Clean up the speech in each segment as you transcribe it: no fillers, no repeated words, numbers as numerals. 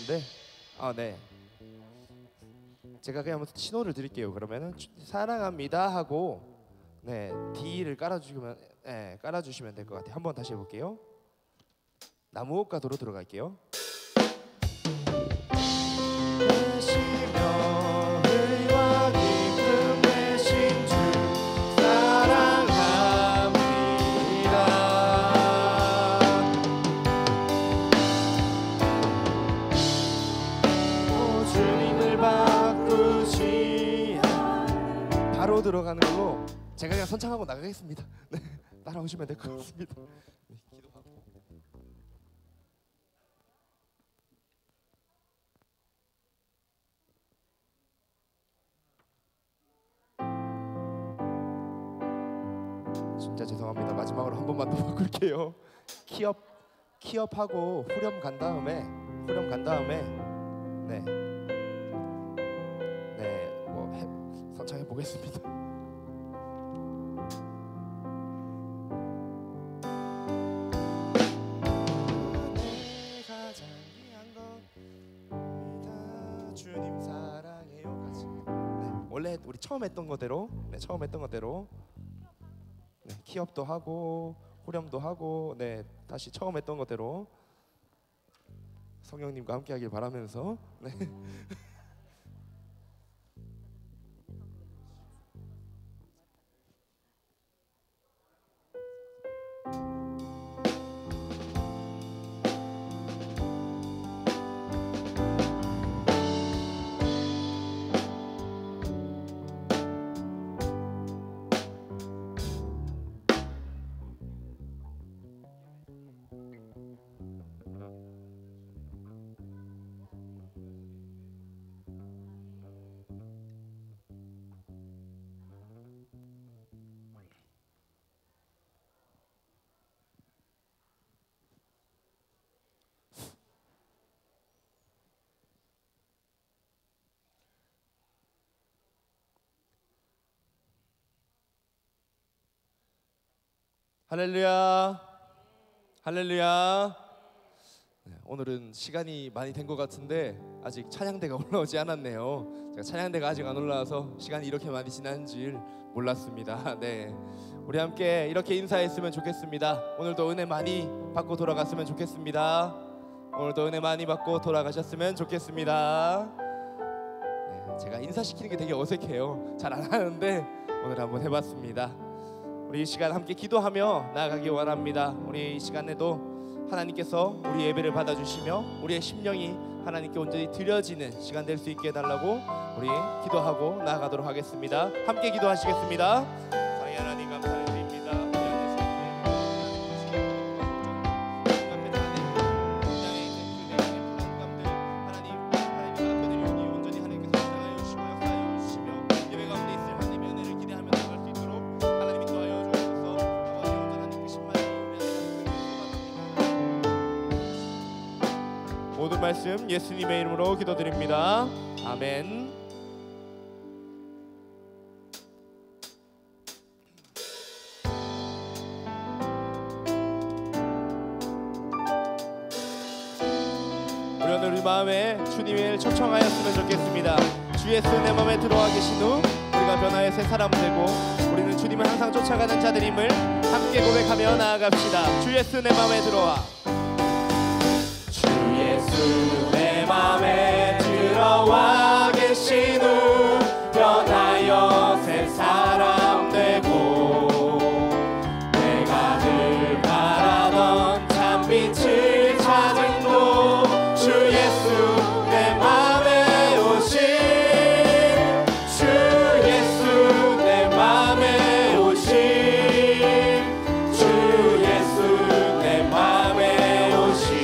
있는데 네. 제가 그냥 한번 신호를 드릴게요. 그러면은 사랑합니다 하고 네 D를 깔아주시면 될 것 같아요. 한번 다시 해볼게요. 나무옥과 도로 들어갈게요. 바로 들어가는 걸로 제가 그냥 선창하고 나가겠습니다. 네, 따라오시면 될 것 같습니다. 네, 기도하고. 진짜 죄송합니다. 마지막으로 한 번만 더 바꿀게요. 키업하고 후렴 간 다음에 선창해 보겠습니다. 가장 귀한 건 주님 사랑해요까지. 네, 원래 우리 처음 했던 거대로 네, 키업도 하고 후렴도 하고 다시 처음 했던 거대로 성령님과 함께하길 바라면서 네. 할렐루야, 할렐루야. 네, 오늘은 시간이 많이 된 것 같은데 아직 찬양대가 올라오지 않았네요. 제가 찬양대가 아직 안 올라와서 시간이 이렇게 많이 지난 줄 몰랐습니다. 네, 우리 함께 이렇게 인사했으면 좋겠습니다. 오늘도 은혜 많이 받고 돌아갔으면 좋겠습니다. 오늘도 은혜 많이 받고 돌아가셨으면 좋겠습니다. 네, 제가 인사시키는 게 되게 어색해요. 잘 안 하는데 오늘 한번 해봤습니다. 우리 이 시간 함께 기도하며 나아가기 원합니다. 우리 이 시간에도 하나님께서 우리 예배를 받아주시며 우리의 심령이 하나님께 온전히 드려지는 시간 될 수 있게 해달라고 우리 기도하고 나아가도록 하겠습니다. 함께 기도하시겠습니다. 사랑의 하나님 감사드립니다. 모든 말씀 예수님의 이름으로 기도드립니다. 아멘. 우리 오늘 우리 마음에 주님을 초청하였으면 좋겠습니다. 주 예수 내 마음에 들어와 계신 후 우리가 변화의 새 사람 되고 우리는 주님을 항상 쫓아가는 자들임을 함께 고백하며 나아갑시다. 주 예수 내 마음에 들어와. 예수 내 맘에 들어와 계신 후 변하여 새 사람 되고 내가 늘 바라던 참빛을 찾은 곳 주 예수 내 맘에 오신 주 예수 내 맘에 오신 주 예수 내 맘에 오신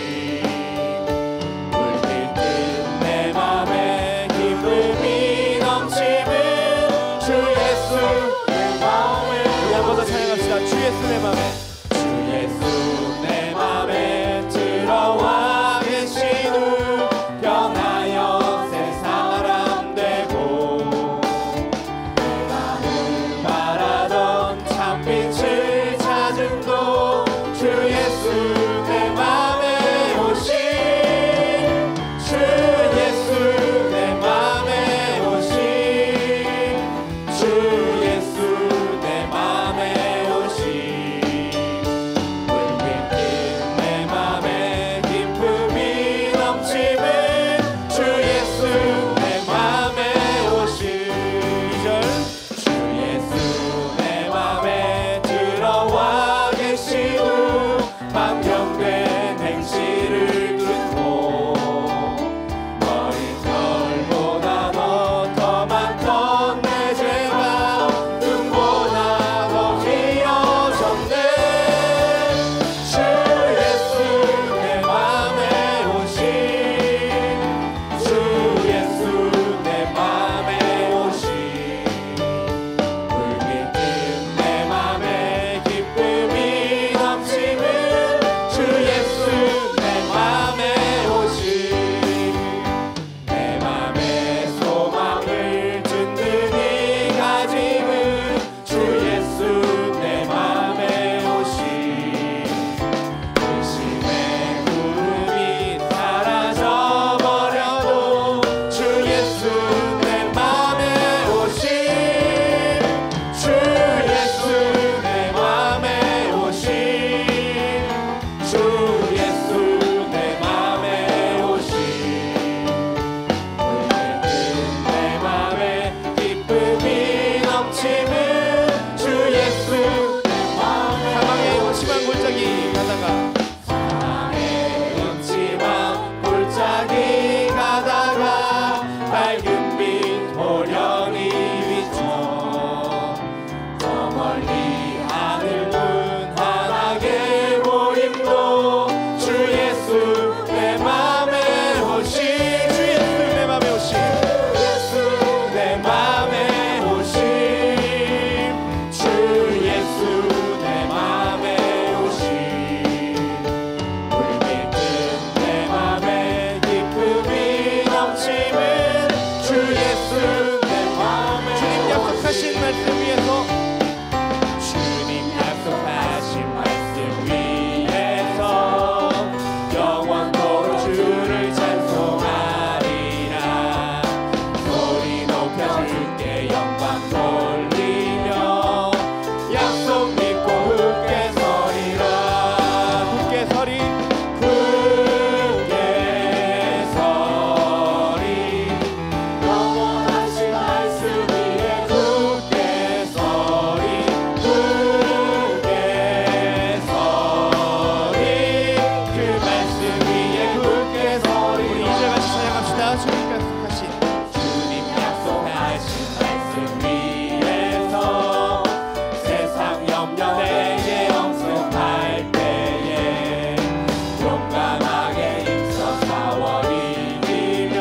맑은 빛 호련히 비춰 저 멀리 하늘 문환하게 보임도 주 예수 내 맘에 오심 주 예수 내 맘에 오심 예수 내 맘에 오심 주 예수 내 맘에 오심 물밀듯 내 맘에 기쁨이 넘치는 주 예수 내 맘에 주님 약속하신 말씀 위에서 주님 약속하신 말씀 위에서 영원토록 주를 찬송하리라 소리 높여 주께 영광 돌리며 약속 믿고 굳게 서리라 굳게 서리 굳게 서리 영원하신 말씀 위에 굳게 서리 굳게 서리 그 말씀 위에 굳게 서리 우리 2절 같이 찬양합시다. 주님 약속하신 주님 약속하신 말씀 위에서 세상 염려 내게 엄습할 때에 용감하게 힘써 싸워 이기며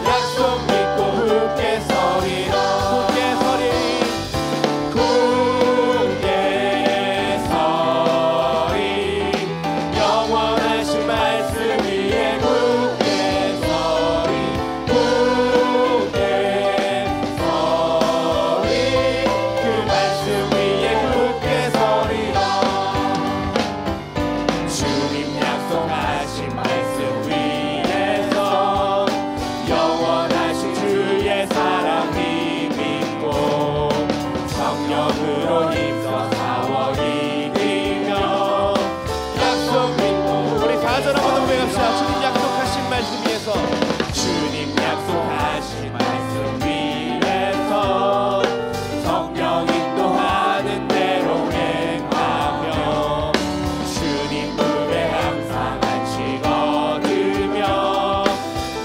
약속 믿고 굳게 서리라 굳게 서리 굳게 서리 영원하신 말씀 위에 굳게 서리 굳게 서리 그 말씀 위에 굳게 서리라 주님 약속하신 말씀 위에서 영원하신 주의 사랑이 믿고 성령으로 힘써 싸워 이기며 약속 믿고 우리 4절 한번 고백합시다. 주님 약속하신 말씀 위에서 주님 약속하신 말씀 위에서 성령 인도하는 대로 행하며 주님 무대 항상 안식 얻으며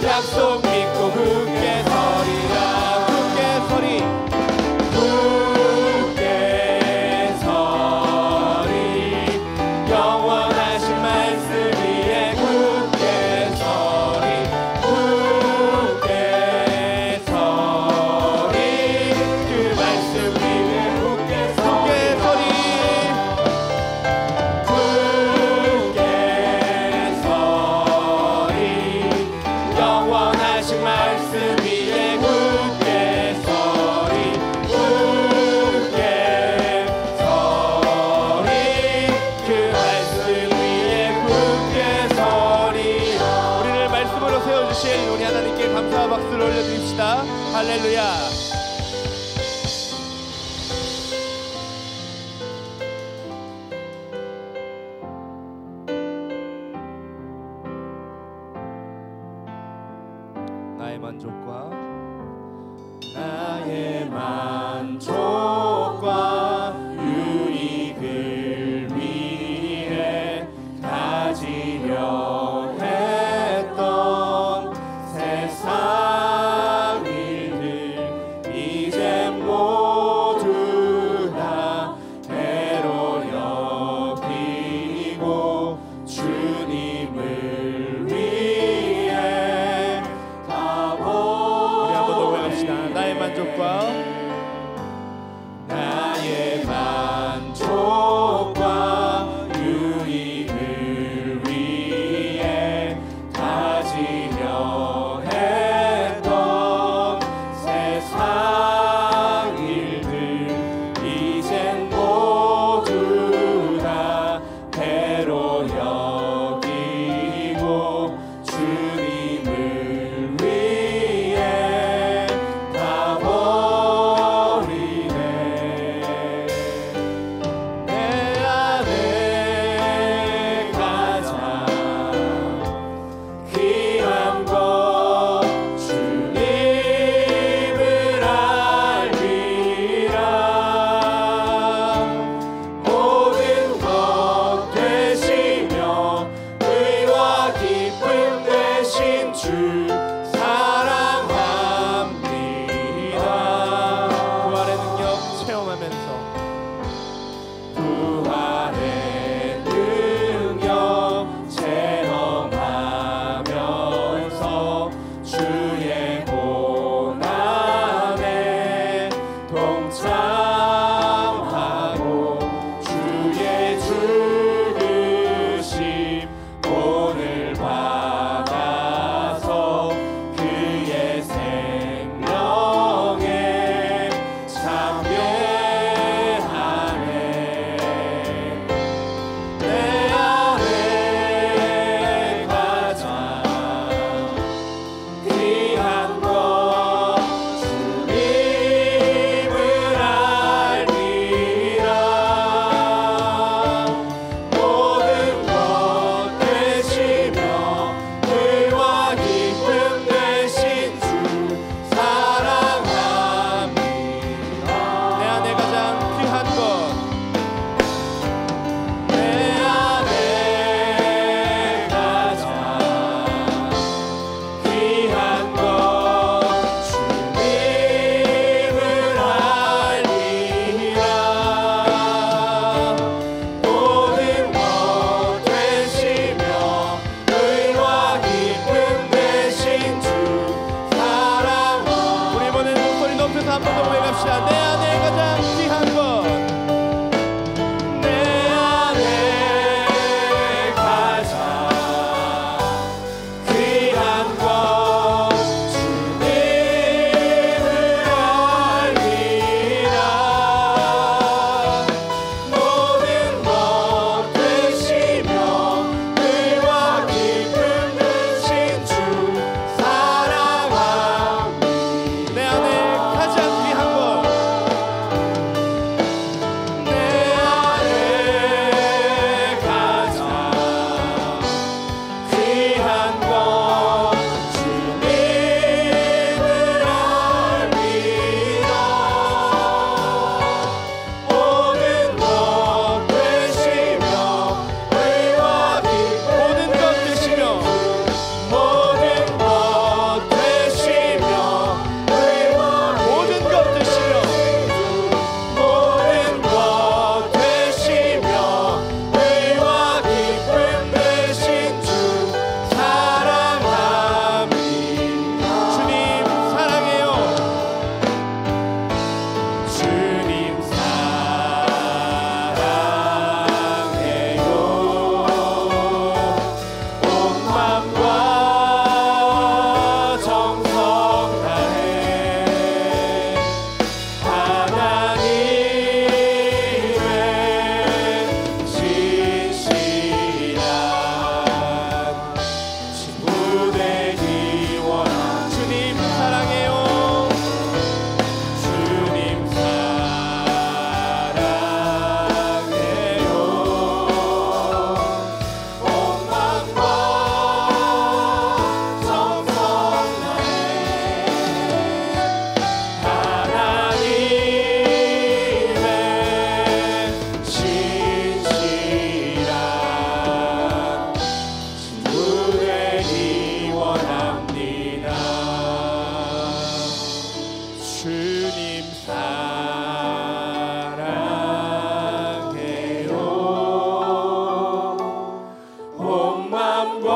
약속 믿고 굳게 서리라 굳게 서리 굳게 서리 영원하신 말씀 위에 굳게 서리 굳게 서리 그 말씀 위에 굳게 굳게 서리 서리 굳게 서리 영원하신 말씀 위에 굳게 서리 굳게 서리 그 말씀 위에 굳게 서리라 우리를 말씀으로 세워주신 우리 하나님께 감사와 박수를 올려드립시다. 할렐루야. 나의 만족과 나의 만족과 유익을 위해 가지려 했던 세상 일들 이제 모두 다 해로 여기고 주님을 위해 가보 우리 한번 더 고백합시다. 나의 만족과 나의 만족과 유익을 위해 가지려 했던 세상 일들 이젠 모두 다 해로 여기고 주님을 위해 다 주의 고난에 동참하고 주의 죽으심 오늘 받아서 그의 생명에 참여하네. 내 안에 가장 귀한 것 주님을 알리라. 모든 것 되시며 의와 기쁨 되신 주 사랑합니다. 내 안에 가장 귀한 것, 내 안에 가장 귀한 것 주님을 알리라. 모든 것 되시며 의와 기쁨 되신 주 사랑합니다. 우리 이번엔 목소리 높여서 한 번 더 고백합시다. 내 안에 가장 귀한 것, 내 안에 가장 귀한 것 주님을 알리라. 모든 것 되시며 의와 기쁨 되신 주 사랑합니다. 내 안에 가장 귀한 것, 내 안에 가장 귀한 것 주님을 알리라. 모든 것 되시며 의와 기쁨 모든 것 되시며 모든 것 되시며 의와 모든 것 되시며 모든 것 되시며 의와 기쁨 되신 주 사랑합니다. 주님 사랑해요. 주님 사랑해요. 온 마음과 정성 다해 하나님의 진실한 친구 되기 원합니다. 주님 사랑해요. 주님 사랑해요. 온 마음과 정성 다해 하나님의 진실한 친구 되기 원합니다. 주님 사랑해요. 온 마음과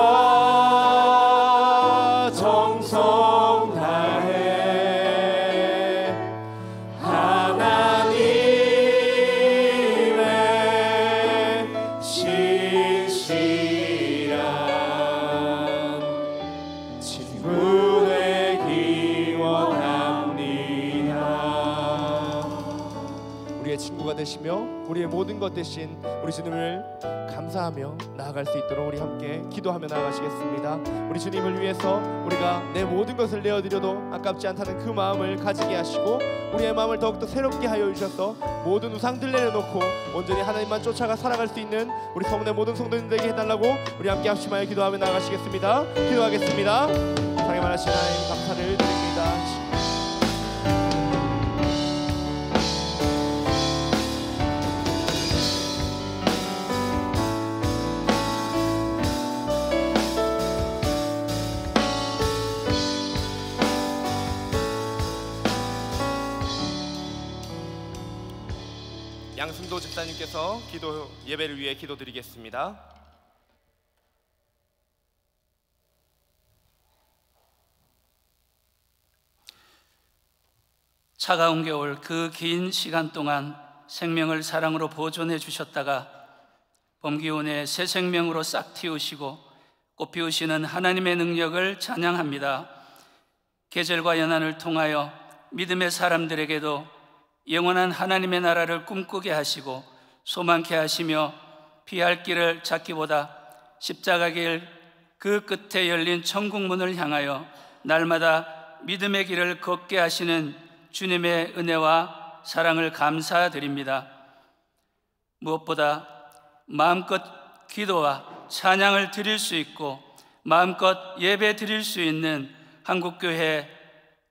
정성 다해 하나님의 진실한 친구 되기 원합니다. 우리의 친구가 되시며 우리의 모든 것 되신 우리 주님을 감사하며 나아갈 수 있도록 우리 함께 기도하며 나아가시겠습니다. 우리 주님을 위해서 우리가 내 모든 것을 내어드려도 아깝지 않다는 그 마음을 가지게 하시고 우리의 마음을 더욱더 새롭게 하여 주셔서 모든 우상들 내려놓고 온전히 하나님만 쫓아가 살아갈 수 있는 우리 성도의 모든 성도님들에게 해달라고 우리 함께 합심하여 기도하며 나아가시겠습니다. 기도하겠습니다. 사랑의 많으신 하나님 감사를 드립니다. 양승도 집사님께서 기도 예배를 위해 기도드리겠습니다. 차가운 겨울 그 긴 시간 동안 생명을 사랑으로 보존해 주셨다가 봄 기운에 새 생명으로 싹 틔우시고 꽃 피우시는 하나님의 능력을 찬양합니다. 계절과 연한을 통하여 믿음의 사람들에게도 영원한 하나님의 나라를 꿈꾸게 하시고 소망케 하시며 피할 길을 찾기보다 십자가 길 그 끝에 열린 천국 문을 향하여 날마다 믿음의 길을 걷게 하시는 주님의 은혜와 사랑을 감사드립니다. 무엇보다 마음껏 기도와 찬양을 드릴 수 있고 마음껏 예배 드릴 수 있는 한국교회,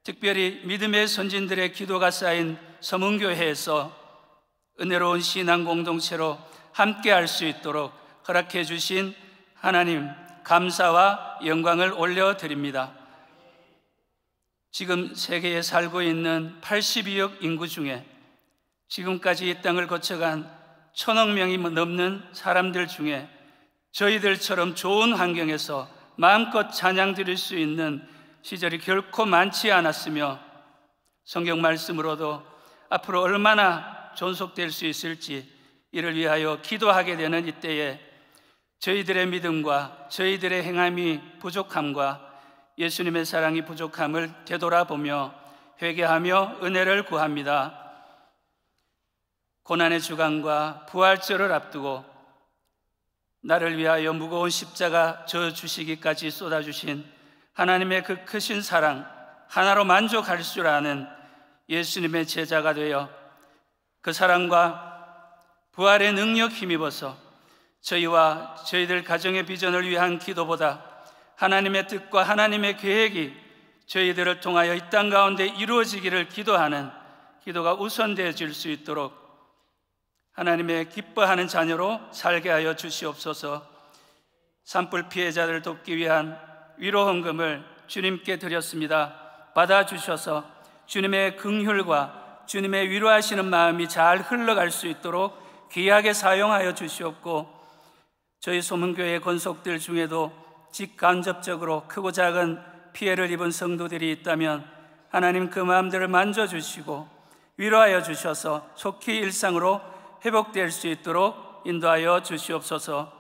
특별히 믿음의 선진들의 기도가 쌓인 서문교회에서 은혜로운 신앙 공동체로 함께 할 수 있도록 허락해 주신 하나님 감사와 영광을 올려드립니다. 지금 세계에 살고 있는 82억 인구 중에 지금까지 이 땅을 거쳐간 1,000억 명이 넘는 사람들 중에 저희들처럼 좋은 환경에서 마음껏 찬양 드릴 수 있는 시절이 결코 많지 않았으며 성경 말씀으로도 앞으로 얼마나 존속될 수 있을지 이를 위하여 기도하게 되는 이때에 저희들의 믿음과 저희들의 행함이 부족함과 예수님의 사랑이 부족함을 되돌아보며 회개하며 은혜를 구합니다. 고난의 주간과 부활절을 앞두고 나를 위하여 무거운 십자가 져 주시기까지 쏟아주신 하나님의 그 크신 사랑 하나로 만족할 줄 아는 예수님의 제자가 되어 그 사랑과 부활의 능력 힘입어서 저희와 저희들 가정의 비전을 위한 기도보다 하나님의 뜻과 하나님의 계획이 저희들을 통하여 이 땅 가운데 이루어지기를 기도하는 기도가 우선되어질 수 있도록 하나님의 기뻐하는 자녀로 살게 하여 주시옵소서. 산불 피해자들을 돕기 위한 위로 헌금을 주님께 드렸습니다. 받아주셔서 주님의 긍휼과 주님의 위로하시는 마음이 잘 흘러갈 수 있도록 귀하게 사용하여 주시옵고, 저희 소문교회 권속들 중에도 직간접적으로 크고 작은 피해를 입은 성도들이 있다면 하나님 그 마음들을 만져주시고 위로하여 주셔서 속히 일상으로 회복될 수 있도록 인도하여 주시옵소서.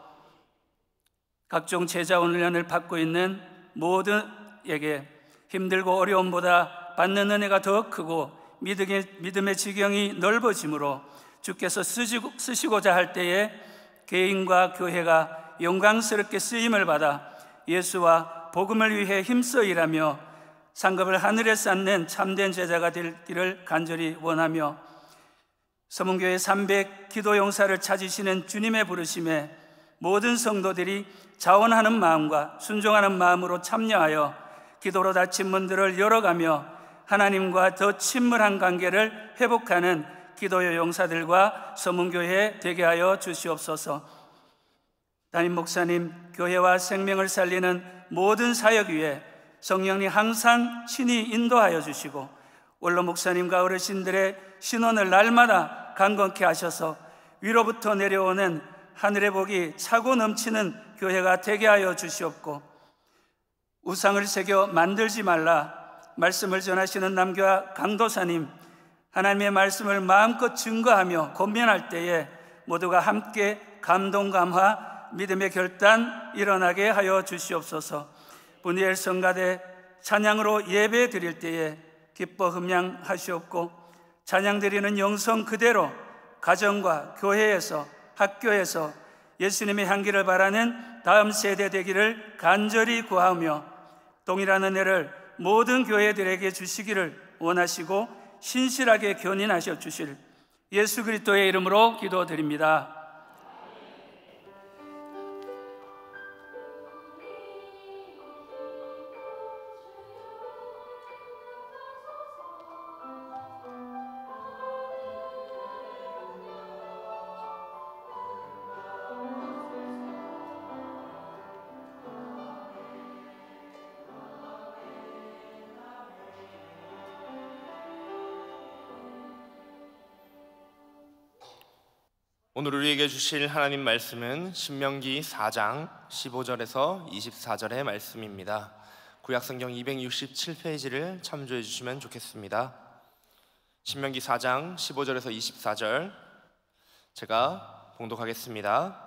각종 제자 훈련을 받고 있는 모든에게 힘들고 어려움보다 받는 은혜가 더 크고 믿음의 지경이 넓어지므로 주께서 쓰시고자 할 때에 개인과 교회가 영광스럽게 쓰임을 받아 예수와 복음을 위해 힘써 일하며 상급을 하늘에 쌓는 참된 제자가 되기를 간절히 원하며, 서문교회 300 기도 용사를 찾으시는 주님의 부르심에 모든 성도들이 자원하는 마음과 순종하는 마음으로 참여하여 기도로 닫힌 문들을 열어가며 하나님과 더 친밀한 관계를 회복하는 기도의 용사들과 서문교회 되게 하여 주시옵소서. 담임 목사님, 교회와 생명을 살리는 모든 사역 위에 성령님 항상 친히 인도하여 주시고, 원로 목사님과 어르신들의 신원을 날마다 강건케 하셔서 위로부터 내려오는 하늘의 복이 차고 넘치는 교회가 되게 하여 주시옵고, 우상을 새겨 만들지 말라 말씀을 전하시는 남교와 강도사님, 하나님의 말씀을 마음껏 증거하며 권면할 때에 모두가 함께 감동, 감화, 믿음의 결단 일어나게 하여 주시옵소서. 분이엘 성가대 찬양으로 예배 드릴 때에 기뻐 흠양하시옵고, 찬양 드리는 영성 그대로 가정과 교회에서 학교에서 예수님의 향기를 바라는 다음 세대 되기를 간절히 구하며 동일한 은혜를 모든 교회들에게 주시기를 원하시고 신실하게 견인하셔 주실 예수 그리스도의 이름으로 기도드립니다. 오늘 우리에게 주실 하나님 말씀은 신명기 4장 15절에서 24절의 말씀입니다. 구약성경 267페이지를 참조해 주시면 좋겠습니다. 신명기 4장 15절에서 24절 제가 봉독하겠습니다.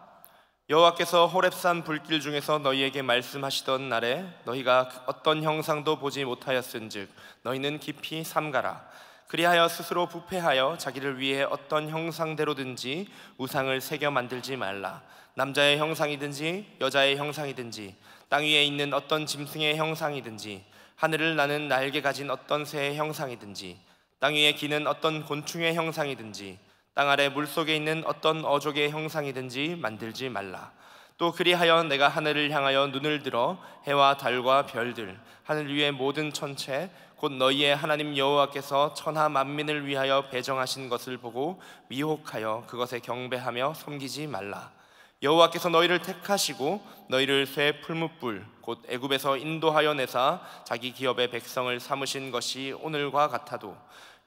여호와께서 호렙산 불길 중에서 너희에게 말씀하시던 날에 너희가 어떤 형상도 보지 못하였은즉 너희는 깊이 삼가라. 그리하여 스스로 부패하여 자기를 위해 어떤 형상대로든지 우상을 새겨 만들지 말라. 남자의 형상이든지 여자의 형상이든지 땅 위에 있는 어떤 짐승의 형상이든지 하늘을 나는 날개 가진 어떤 새의 형상이든지 땅 위에 기는 어떤 곤충의 형상이든지 땅 아래 물속에 있는 어떤 어족의 형상이든지 만들지 말라. 또 그리하여 내가 하늘을 향하여 눈을 들어 해와 달과 별들 하늘 위의 모든 천체 곧 너희의 하나님 여호와께서 천하 만민을 위하여 배정하신 것을 보고 미혹하여 그것에 경배하며 섬기지 말라. 여호와께서 너희를 택하시고 너희를 새 풀무불 곧 애굽에서 인도하여 내사 자기 기업의 백성을 삼으신 것이 오늘과 같아도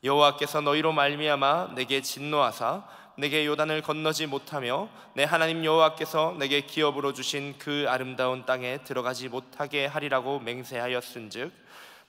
여호와께서 너희로 말미암아 내게 진노하사 내게 요단을 건너지 못하며 내 하나님 여호와께서 내게 기업으로 주신 그 아름다운 땅에 들어가지 못하게 하리라고 맹세하였은즉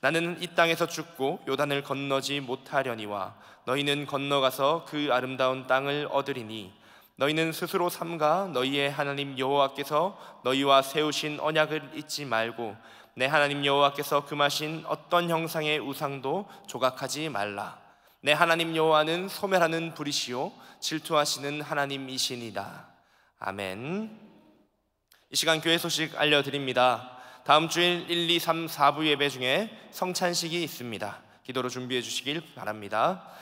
나는 이 땅에서 죽고 요단을 건너지 못하려니와 너희는 건너가서 그 아름다운 땅을 얻으리니 너희는 스스로 삼가 너희의 하나님 여호와께서 너희와 세우신 언약을 잊지 말고 내 하나님 여호와께서 금하신 어떤 형상의 우상도 조각하지 말라. 내 하나님 여호와는 소멸하는 불이시요 질투하시는 하나님이시니라. 아멘. 이 시간 교회 소식 알려드립니다. 다음 주일 1, 2, 3, 4부 예배 중에 성찬식이 있습니다. 기도로 준비해 주시길 바랍니다.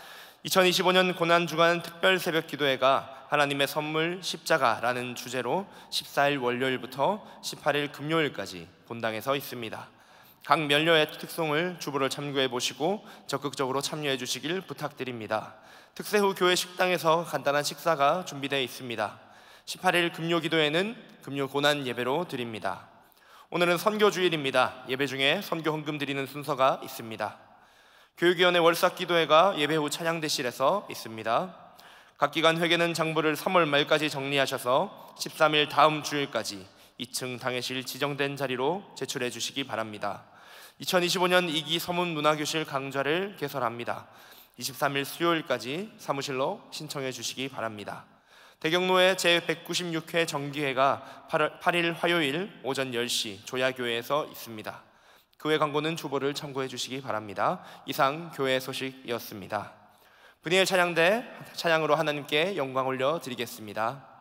2025년 고난주간 특별 새벽 기도회가 하나님의 선물 십자가라는 주제로 14일 월요일부터 18일 금요일까지 본당에서 있습니다. 각 면료의 특송을 주보를 참고해 보시고 적극적으로 참여해 주시길 부탁드립니다. 특세 후 교회 식당에서 간단한 식사가 준비되어 있습니다. 18일 금요 기도회는 금요 고난 예배로 드립니다. 오늘은 선교 주일입니다. 예배 중에 선교 헌금 드리는 순서가 있습니다. 교육위원회 월삭 기도회가 예배 후 찬양대실에서 있습니다. 각 기관 회계는 장부를 3월 말까지 정리하셔서 13일 다음 주일까지 2층 당회실 지정된 자리로 제출해 주시기 바랍니다. 2025년 2기 서문문화교실 강좌를 개설합니다. 23일 수요일까지 사무실로 신청해 주시기 바랍니다. 대경로의 제196회 정기회가 8일 화요일 오전 10시 조야교회에서 있습니다. 그 외 광고는 주보를 참고해 주시기 바랍니다. 이상 교회 소식이었습니다. 분이엘 찬양대 찬양으로 하나님께 영광 올려 드리겠습니다.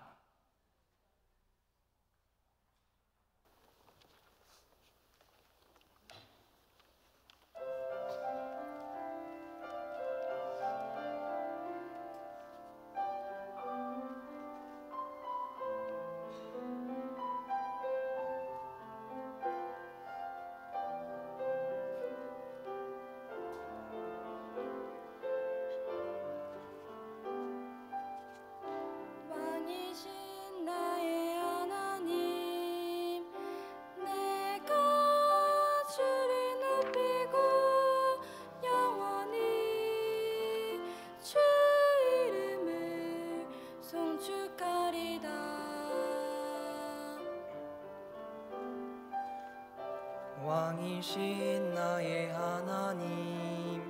왕이신 나의 하나님,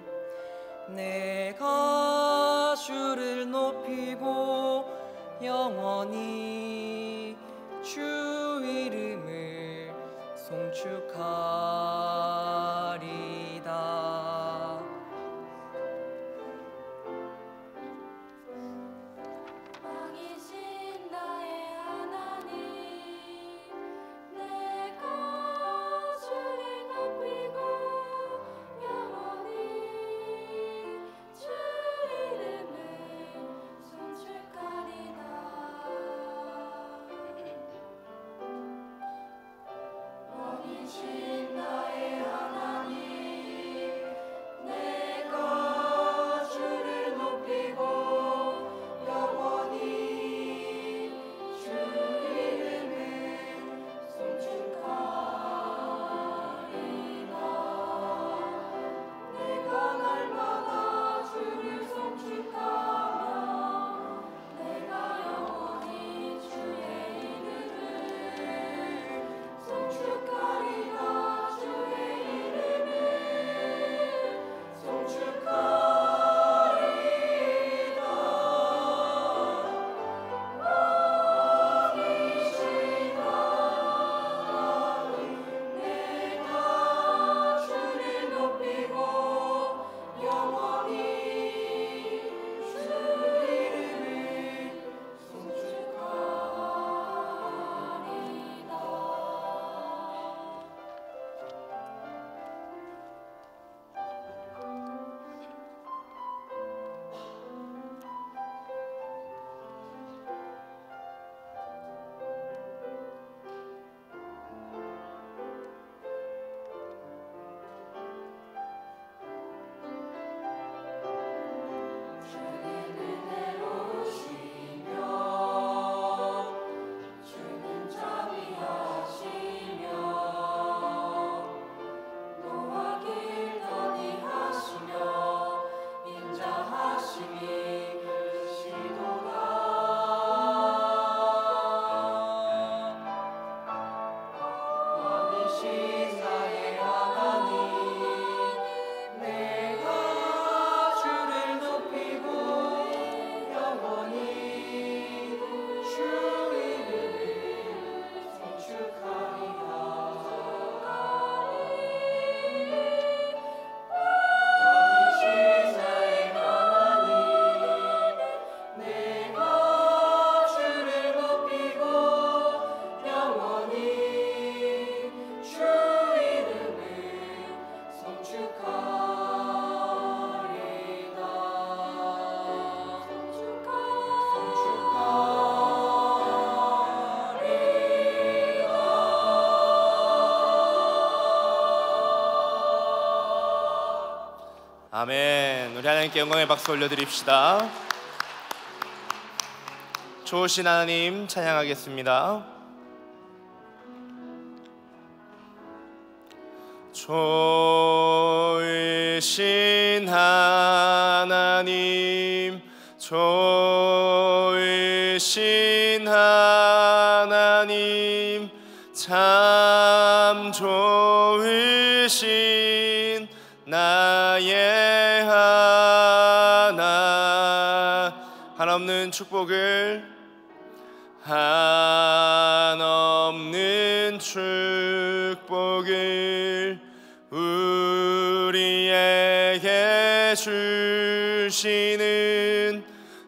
내가 주를 높이고 영원히 주 이름을 송축하리다. 왕이신 나의 하나님, 내가 주를 높이고 영원히 아멘. 우리 하나님께 영광의 박수 올려드립시다. 좋으신 하나님 찬양하겠습니다. 좋으신 하나님, 좋으신 하나님, 참 좋으신 나의 하나. 한없는 축복을, 한없는 축복을 우리에게 주시는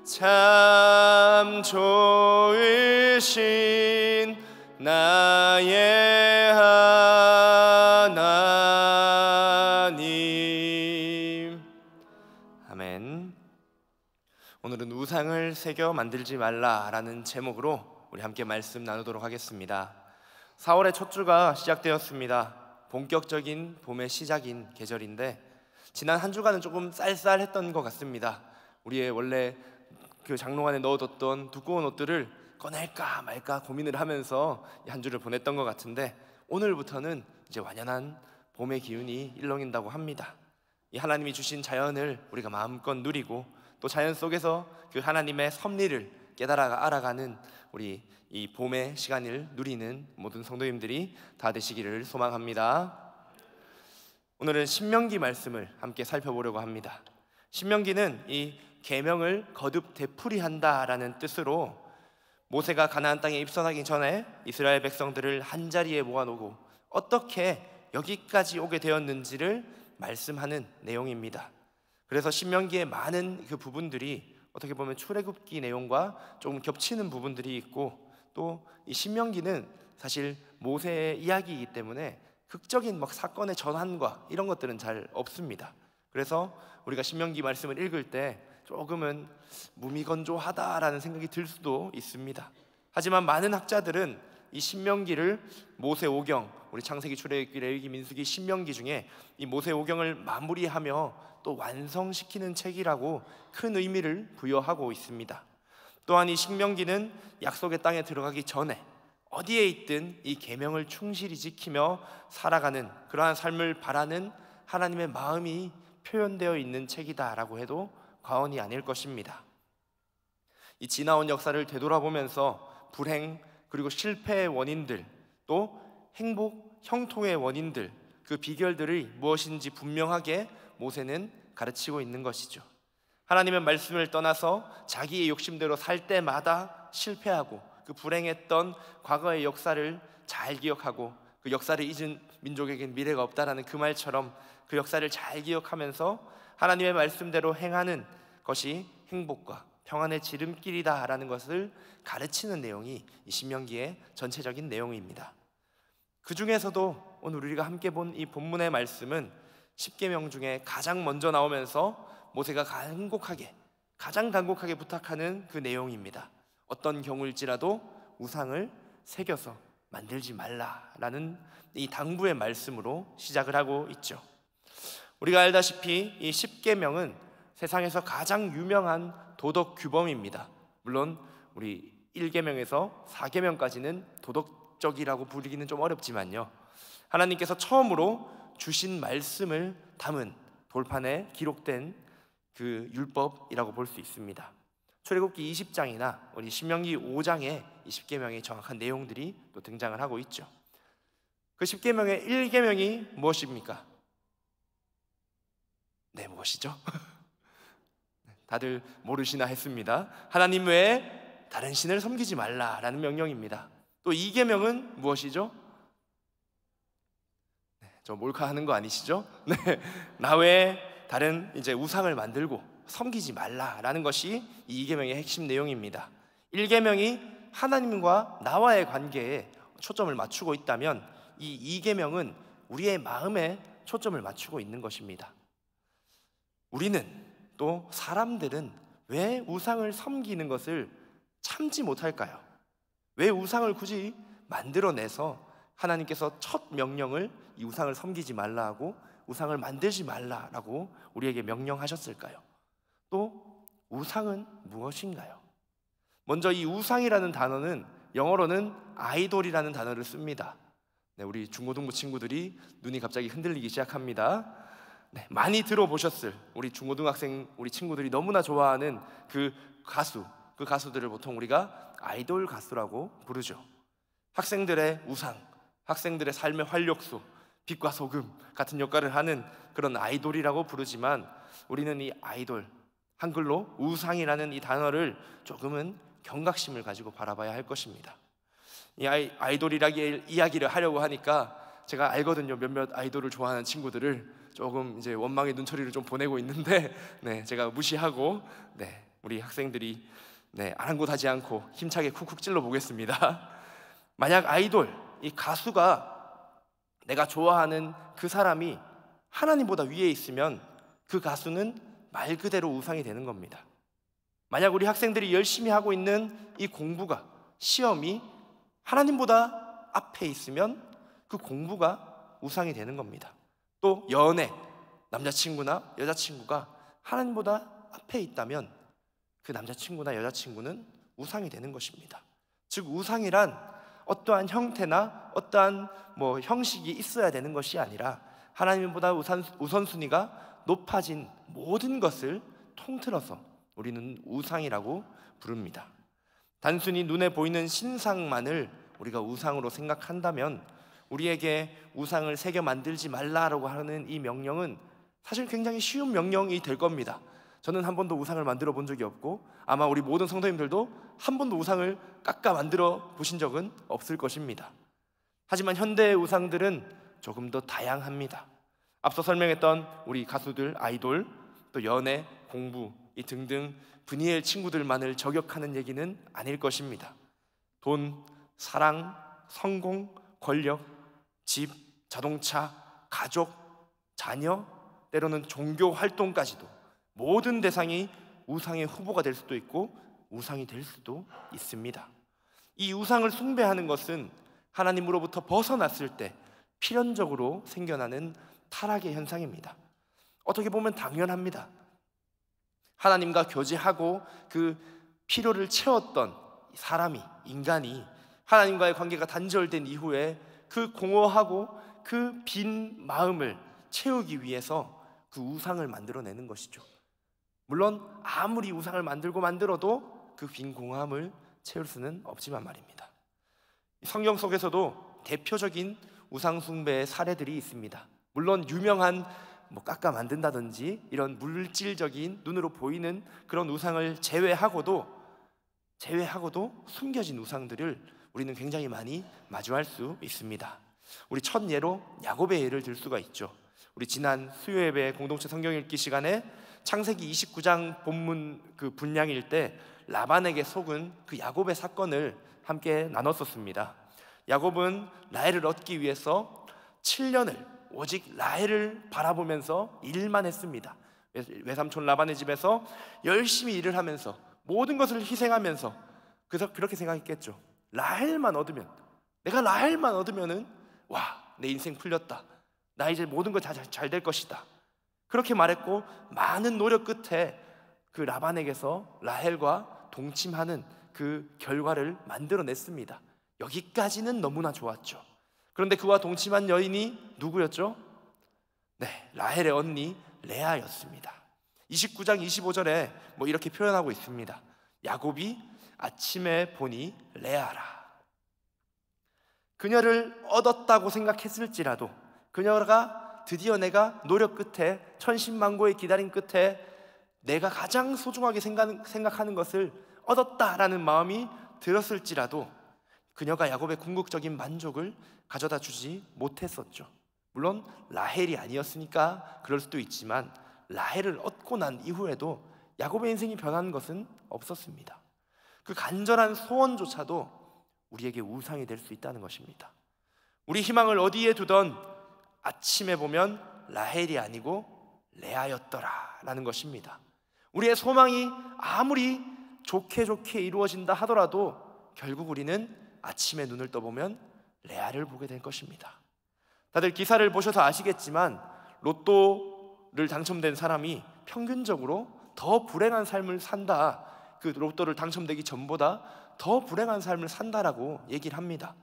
참 좋으신 나의 하나님. 아멘. 오늘은 우상을 새겨 만들지 말라라는 제목으로 우리 함께 말씀 나누도록 하겠습니다. 4월의 첫 주가 시작되었습니다. 본격적인 봄의 시작인 계절인데 지난 한 주간은 조금 쌀쌀했던 것 같습니다. 우리의 원래 그 장롱 안에 넣어뒀던 두꺼운 옷들을 꺼낼까 말까 고민을 하면서 한 주를 보냈던 것 같은데 오늘부터는 이제 완연한 봄의 기운이 일렁인다고 합니다. 이 하나님이 주신 자연을 우리가 마음껏 누리고 또 자연 속에서 그 하나님의 섭리를 깨달아 알아가는 우리 이 봄의 시간을 누리는 모든 성도님들이 다 되시기를 소망합니다. 오늘은 신명기 말씀을 함께 살펴보려고 합니다. 신명기는 이 계명을 거듭 되풀이한다라는 뜻으로 모세가 가나안 땅에 입성하기 전에 이스라엘 백성들을 한자리에 모아놓고 어떻게 여기까지 오게 되었는지를 말씀하는 내용입니다. 그래서 신명기의 많은 그 부분들이 어떻게 보면 출애굽기 내용과 조금 겹치는 부분들이 있고 또 이 신명기는 사실 모세의 이야기이기 때문에 극적인 막 사건의 전환과 이런 것들은 잘 없습니다. 그래서 우리가 신명기 말씀을 읽을 때 조금은 무미건조하다라는 생각이 들 수도 있습니다. 하지만 많은 학자들은 이 신명기를 모세오경, 우리 창세기, 출애굽기, 레위기, 민수기, 신명기 중에 이 모세오경을 마무리하며 또 완성시키는 책이라고 큰 의미를 부여하고 있습니다. 또한 이 신명기는 약속의 땅에 들어가기 전에 어디에 있든 이 계명을 충실히 지키며 살아가는 그러한 삶을 바라는 하나님의 마음이 표현되어 있는 책이다라고 해도 과언이 아닐 것입니다. 이 지나온 역사를 되돌아보면서 불행 그리고 실패의 원인들 또 행복, 형통의 원인들 그 비결들이 무엇인지 분명하게 모세는 가르치고 있는 것이죠. 하나님의 말씀을 떠나서 자기의 욕심대로 살 때마다 실패하고 그 불행했던 과거의 역사를 잘 기억하고 그 역사를 잊은 민족에겐 미래가 없다라는 그 말처럼 그 역사를 잘 기억하면서 하나님의 말씀대로 행하는 것이 행복과 평안의 지름길이다라는 것을 가르치는 내용이 이 신명기의 전체적인 내용입니다. 그 중에서도 오늘 우리가 함께 본 이 본문의 말씀은 십계명 중에 가장 먼저 나오면서 모세가 가장 간곡하게 부탁하는 그 내용입니다. 어떤 경우일지라도 우상을 새겨서 만들지 말라라는 이 당부의 말씀으로 시작을 하고 있죠. 우리가 알다시피 이 십계명은 세상에서 가장 유명한 도덕 규범입니다. 물론 우리 1계명에서 4계명까지는 도덕적이라고 부르기는 좀 어렵지만요, 하나님께서 처음으로 주신 말씀을 담은 돌판에 기록된 그 율법이라고 볼 수 있습니다. 출애굽기 20장이나 우리 신명기 5장에 이 십계명의 정확한 내용들이 또 등장을 하고 있죠. 그 십계명의 1계명이 무엇입니까? 네, 무엇이죠? 다들 모르시나 했습니다. 하나님 외에 다른 신을 섬기지 말라라는 명령입니다. 또 2계명은 무엇이죠? 저 몰카하는 거 아니시죠? 네, 나 외에 다른 이제 우상을 만들고 섬기지 말라라는 것이 이 2계명의 핵심 내용입니다. 1계명이 하나님과 나와의 관계에 초점을 맞추고 있다면 이 2계명은 우리의 마음에 초점을 맞추고 있는 것입니다. 우리는 또 사람들은 왜 우상을 섬기는 것을 참지 못할까요? 왜 우상을 굳이 만들어내서 하나님께서 첫 명령을 이 우상을 섬기지 말라 하고 우상을 만들지 말라라고 우리에게 명령하셨을까요? 또 우상은 무엇인가요? 먼저 이 우상이라는 단어는 영어로는 아이돌이라는 단어를 씁니다. 네, 우리 중고등부 친구들이 눈이 갑자기 흔들리기 시작합니다. 네, 많이 들어보셨을 우리 중고등학생 우리 친구들이 너무나 좋아하는 그 가수들을 보통 우리가 아이돌 가수라고 부르죠. 학생들의 우상, 학생들의 삶의 활력소, 빛과 소금 같은 역할을 하는 그런 아이돌이라고 부르지만 우리는 이 아이돌, 한글로 우상이라는 이 단어를 조금은 경각심을 가지고 바라봐야 할 것입니다. 이 아이돌이라기 이야기를 하려고 하니까 제가 알거든요. 몇몇 아이돌을 좋아하는 친구들을 조금 이제 원망의 눈초리를 좀 보내고 있는데 네, 제가 무시하고 네, 우리 학생들이 네, 아랑곳하지 않고 힘차게 쿡쿡 찔러 보겠습니다. 만약 아이돌, 이 가수가 내가 좋아하는 그 사람이 하나님보다 위에 있으면 그 가수는 말 그대로 우상이 되는 겁니다. 만약 우리 학생들이 열심히 하고 있는 이 공부가, 시험이 하나님보다 앞에 있으면 그 공부가 우상이 되는 겁니다. 또 연애, 남자친구나 여자친구가 하나님보다 앞에 있다면 그 남자친구나 여자친구는 우상이 되는 것입니다. 즉 우상이란 어떠한 형태나 어떠한 형식이 있어야 되는 것이 아니라 하나님보다 우선순위가 높아진 모든 것을 통틀어서 우리는 우상이라고 부릅니다. 단순히 눈에 보이는 신상만을 우리가 우상으로 생각한다면 우리에게 우상을 새겨 만들지 말라라고 하는 이 명령은 사실 굉장히 쉬운 명령이 될 겁니다. 저는 한 번도 우상을 만들어 본 적이 없고 아마 우리 모든 성도님들도 한 번도 우상을 깎아 만들어 보신 적은 없을 것입니다. 하지만 현대의 우상들은 조금 더 다양합니다. 앞서 설명했던 우리 가수들, 아이돌, 또 연애, 공부 이 등등 분이엘 친구들만을 저격하는 얘기는 아닐 것입니다. 돈, 사랑, 성공, 권력, 집, 자동차, 가족, 자녀, 때로는 종교 활동까지도 모든 대상이 우상의 후보가 될 수도 있고 우상이 될 수도 있습니다. 이 우상을 숭배하는 것은 하나님으로부터 벗어났을 때 필연적으로 생겨나는 타락의 현상입니다. 어떻게 보면 당연합니다. 하나님과 교제하고 그 필요를 채웠던 사람이, 인간이 하나님과의 관계가 단절된 이후에 그 공허하고 그 빈 마음을 채우기 위해서 그 우상을 만들어내는 것이죠. 물론 아무리 우상을 만들어도 그 빈 공허함을 채울 수는 없지만 말입니다. 성경 속에서도 대표적인 우상 숭배의 사례들이 있습니다. 물론 유명한 깎아 만든다든지 이런 물질적인 눈으로 보이는 그런 우상을 제외하고도 숨겨진 우상들을 우리는 굉장히 많이 마주할 수 있습니다. 우리 첫 예로 야곱의 예를 들 수가 있죠. 우리 지난 수요예배 공동체 성경 읽기 시간에 창세기 29장 본문 그 분량일 때 라반에게 속은 그 야곱의 사건을 함께 나눴었습니다. 야곱은 라헬을 얻기 위해서 7년을 오직 라헬을 바라보면서 일만 했습니다. 외삼촌 라반의 집에서 열심히 일을 하면서 모든 것을 희생하면서 그래서 그렇게 생각했겠죠. 내가 라헬만 얻으면은 내 인생 풀렸다. 나 이제 모든 거 잘 될 것이다. 그렇게 말했고 많은 노력 끝에 그 라반에게서 라헬과 동침하는 그 결과를 만들어냈습니다. 여기까지는 너무나 좋았죠. 그런데 그와 동침한 여인이 누구였죠? 네, 라헬의 언니 레아였습니다. 29장 25절에 이렇게 표현하고 있습니다. 야곱이 아침에 보니 레아라. 그녀를 얻었다고 생각했을지라도 그녀가 드디어 내가 노력 끝에 천신만고의 기다림 끝에 내가 가장 소중하게 생각하는 것을 얻었다라는 마음이 들었을지라도 그녀가 야곱의 궁극적인 만족을 가져다 주지 못했었죠. 물론 라헬이 아니었으니까 그럴 수도 있지만 라헬을 얻고 난 이후에도 야곱의 인생이 변한 것은 없었습니다. 그 간절한 소원조차도 우리에게 우상이 될 수 있다는 것입니다. 우리 희망을 어디에 두던 아침에 보면 라헬이 아니고 레아였더라라는 것입니다. 우리의 소망이 아무리 좋게 이루어진다 하더라도 결국 우리는 아침에 눈을 떠보면 레아를 보게 될 것입니다. 다들 기사를 보셔서 아시겠지만 로또를 당첨된 사람이 평균적으로 더 불행한 삶을 산다, 그 로또를 당첨되기 전보다 더 불행한 삶을 산다라고 얘기를 합니다.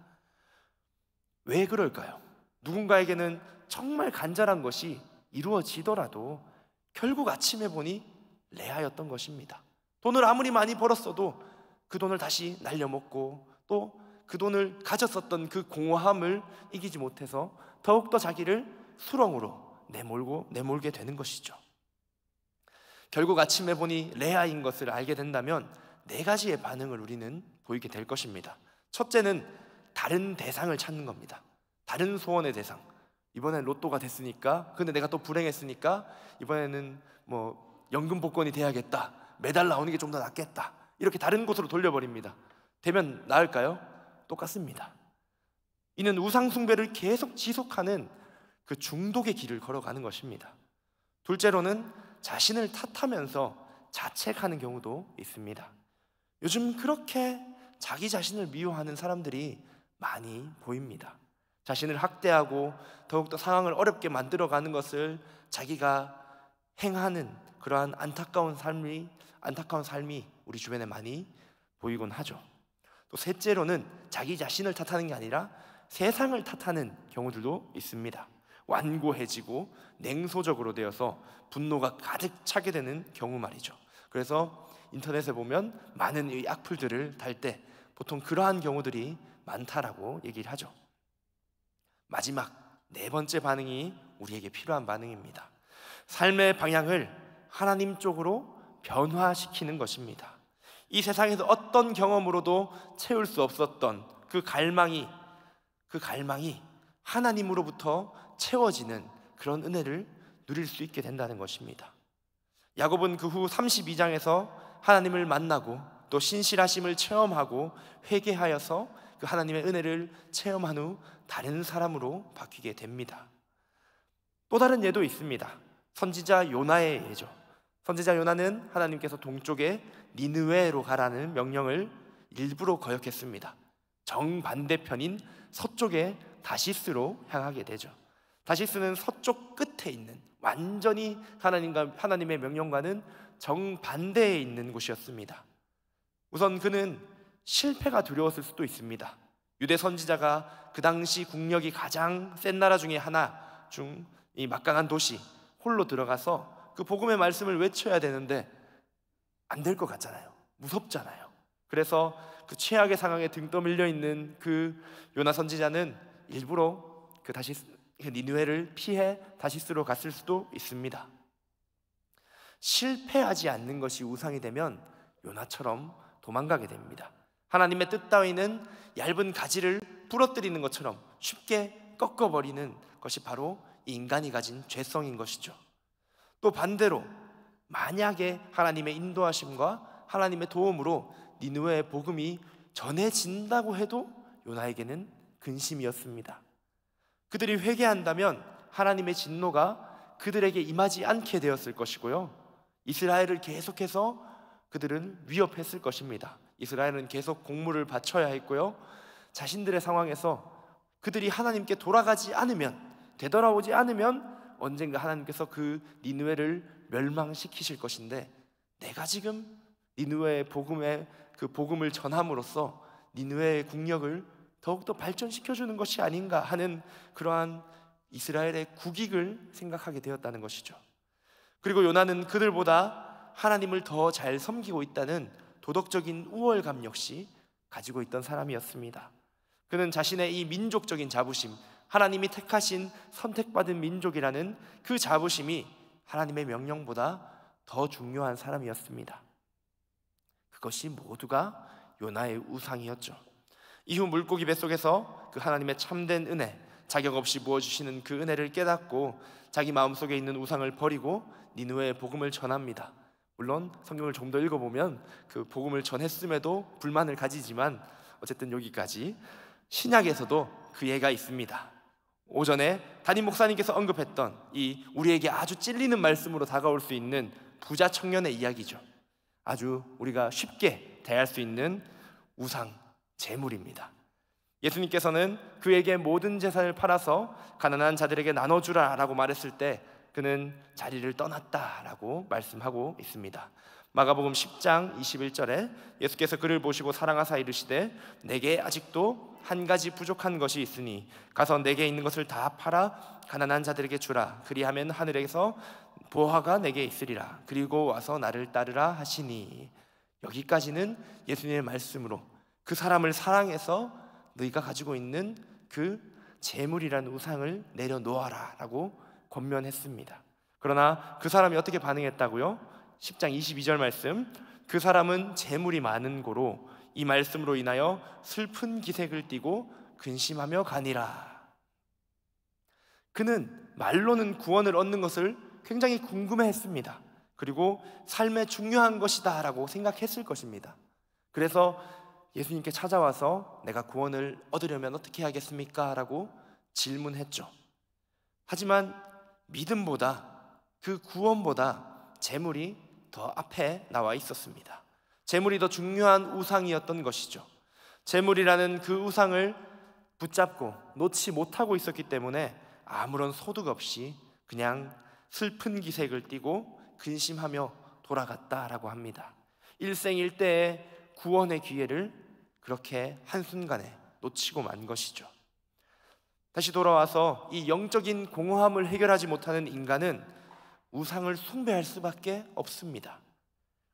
왜 그럴까요? 누군가에게는 정말 간절한 것이 이루어지더라도 결국 아침에 보니 레아였던 것입니다. 돈을 아무리 많이 벌었어도 그 돈을 다시 날려먹고 또 그 돈을 가졌었던 그 공허함을 이기지 못해서 더욱더 자기를 수렁으로 내몰게 되는 것이죠. 결국 아침에 보니 레아인 것을 알게 된다면 4가지의 반응을 우리는 보이게 될 것입니다. 첫째는 다른 대상을 찾는 겁니다. 다른 소원의 대상. 이번엔 로또가 됐으니까, 근데 내가 또 불행했으니까 이번에는 뭐 연금 복권이 돼야겠다, 매달 나오는 게 좀 더 낫겠다, 이렇게 다른 곳으로 돌려버립니다. 되면 나을까요? 똑같습니다. 이는 우상 숭배를 계속 지속하는 그 중독의 길을 걸어가는 것입니다. 둘째로는 자신을 탓하면서 자책하는 경우도 있습니다. 요즘 그렇게 자기 자신을 미워하는 사람들이 많이 보입니다. 자신을 학대하고 더욱더 상황을 어렵게 만들어가는 것을 자기가 행하는 그러한 안타까운 삶이 우리 주변에 많이 보이곤 하죠. 또 셋째로는 자기 자신을 탓하는 게 아니라 세상을 탓하는 경우들도 있습니다. 완고해지고 냉소적으로 되어서 분노가 가득 차게 되는 경우 말이죠. 그래서 인터넷에 보면 많은 이 악플들을 달 때 보통 그러한 경우들이 많다라고 얘기를 하죠. 마지막 4번째 반응이 우리에게 필요한 반응입니다. 삶의 방향을 하나님 쪽으로 변화시키는 것입니다. 이 세상에서 어떤 경험으로도 채울 수 없었던 그 갈망이 하나님으로부터 채워지는 그런 은혜를 누릴 수 있게 된다는 것입니다. 야곱은 그 후 32장에서 하나님을 만나고 또 신실하심을 체험하고 회개하여서 그 하나님의 은혜를 체험한 후 다른 사람으로 바뀌게 됩니다. 또 다른 예도 있습니다. 선지자 요나의 예죠. 선지자 요나는 하나님께서 동쪽에 니느웨로 가라는 명령을 일부러 거역했습니다. 정반대편인 서쪽의 다시스로 향하게 되죠. 다시스는 서쪽 끝에 있는, 완전히 하나님의 명령과는 정반대에 있는 곳이었습니다. 우선 그는 실패가 두려웠을 수도 있습니다. 유대 선지자가 그 당시 국력이 가장 센 나라 중에 하나 중 이 막강한 도시 홀로 들어가서 그 복음의 말씀을 외쳐야 되는데 안 될 것 같잖아요. 무섭잖아요. 그래서 그 최악의 상황에 등 떠밀려 있는 그 요나 선지자는 일부러 그 니느웨를 피해 다시스로 갔을 수도 있습니다. 실패하지 않는 것이 우상이 되면 요나처럼 도망가게 됩니다. 하나님의 뜻 따위는 얇은 가지를 부러뜨리는 것처럼 쉽게 꺾어버리는 것이 바로 이 인간이 가진 죄성인 것이죠. 또 반대로 만약에 하나님의 인도하심과 하나님의 도움으로 니느웨의 복음이 전해진다고 해도 요나에게는 근심이었습니다. 그들이 회개한다면 하나님의 진노가 그들에게 임하지 않게 되었을 것이고요, 이스라엘을 계속해서 그들은 위협했을 것입니다. 이스라엘은 계속 공물을 바쳐야 했고요, 자신들의 상황에서 그들이 하나님께 되돌아오지 않으면 언젠가 하나님께서 그 니느웨를 멸망시키실 것인데, 내가 지금 니느웨의 복음을 전함으로써 니느웨의 국력을 더욱더 발전시켜주는 것이 아닌가 하는 그러한 이스라엘의 국익을 생각하게 되었다는 것이죠. 그리고 요나는 그들보다 하나님을 더 잘 섬기고 있다는 도덕적인 우월감 역시 가지고 있던 사람이었습니다. 그는 자신의 이 민족적인 자부심, 하나님이 택하신 선택받은 민족이라는 그 자부심이 하나님의 명령보다 더 중요한 사람이었습니다. 그것이 모두가 요나의 우상이었죠. 이후 물고기 뱃속에서 그 하나님의 참된 은혜, 자격 없이 부어주시는 그 은혜를 깨닫고 자기 마음속에 있는 우상을 버리고 니느웨의 복음을 전합니다. 물론 성경을 좀 더 읽어보면 그 복음을 전했음에도 불만을 가지지만 어쨌든 여기까지. 신약에서도 그 예가 있습니다. 오전에 담임 목사님께서 언급했던 이 우리에게 아주 찔리는 말씀으로 다가올 수 있는 부자 청년의 이야기죠. 아주 우리가 쉽게 대할 수 있는 우상, 재물입니다. 예수님께서는 그에게 모든 재산을 팔아서 가난한 자들에게 나눠주라 라고 말했을 때 그는 자리를 떠났다라고 말씀하고 있습니다. 마가복음 10장 21절에 예수께서 그를 보시고 사랑하사 이르시되 내게 아직도 한 가지 부족한 것이 있으니 가서 내게 있는 것을 다 팔아 가난한 자들에게 주라. 그리하면 하늘에서 보화가 내게 있으리라. 그리고 와서 나를 따르라 하시니, 여기까지는 예수님의 말씀으로 그 사람을 사랑해서 너희가 가지고 있는 그 재물이라는 우상을 내려놓아라 라고 권면했습니다. 그러나 그 사람이 어떻게 반응했다고요? 10장 22절 말씀, 그 사람은 재물이 많은 고로 이 말씀으로 인하여 슬픈 기색을 띠고 근심하며 가니라. 그는 말로는 구원을 얻는 것을 굉장히 궁금해했습니다. 그리고 삶의 중요한 것이다 라고 생각했을 것입니다. 그래서 예수님께 찾아와서 내가 구원을 얻으려면 어떻게 해야겠습니까? 라고 질문했죠. 하지만 믿음보다, 그 구원보다 재물이 더 앞에 나와 있었습니다. 재물이 더 중요한 우상이었던 것이죠. 재물이라는 그 우상을 붙잡고 놓지 못하고 있었기 때문에 아무런 소득 없이 그냥 슬픈 기색을 띠고 근심하며 돌아갔다라고 합니다. 일생일대의 구원의 기회를 그렇게 한순간에 놓치고 만 것이죠. 다시 돌아와서 이 영적인 공허함을 해결하지 못하는 인간은 우상을 숭배할 수밖에 없습니다.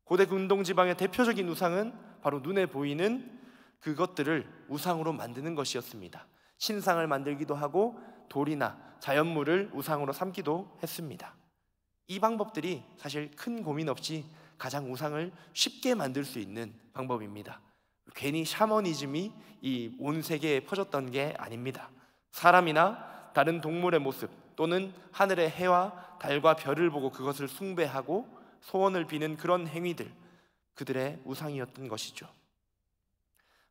고대 근동지방의 대표적인 우상은 바로 눈에 보이는 그것들을 우상으로 만드는 것이었습니다. 신상을 만들기도 하고 돌이나 자연물을 우상으로 삼기도 했습니다. 이 방법들이 사실 큰 고민 없이 가장 우상을 쉽게 만들 수 있는 방법입니다. 괜히 샤머니즘이 이 온 세계에 퍼졌던 게 아닙니다. 사람이나 다른 동물의 모습 또는 하늘의 해와 달과 별을 보고 그것을 숭배하고 소원을 비는 그런 행위들, 그들의 우상이었던 것이죠.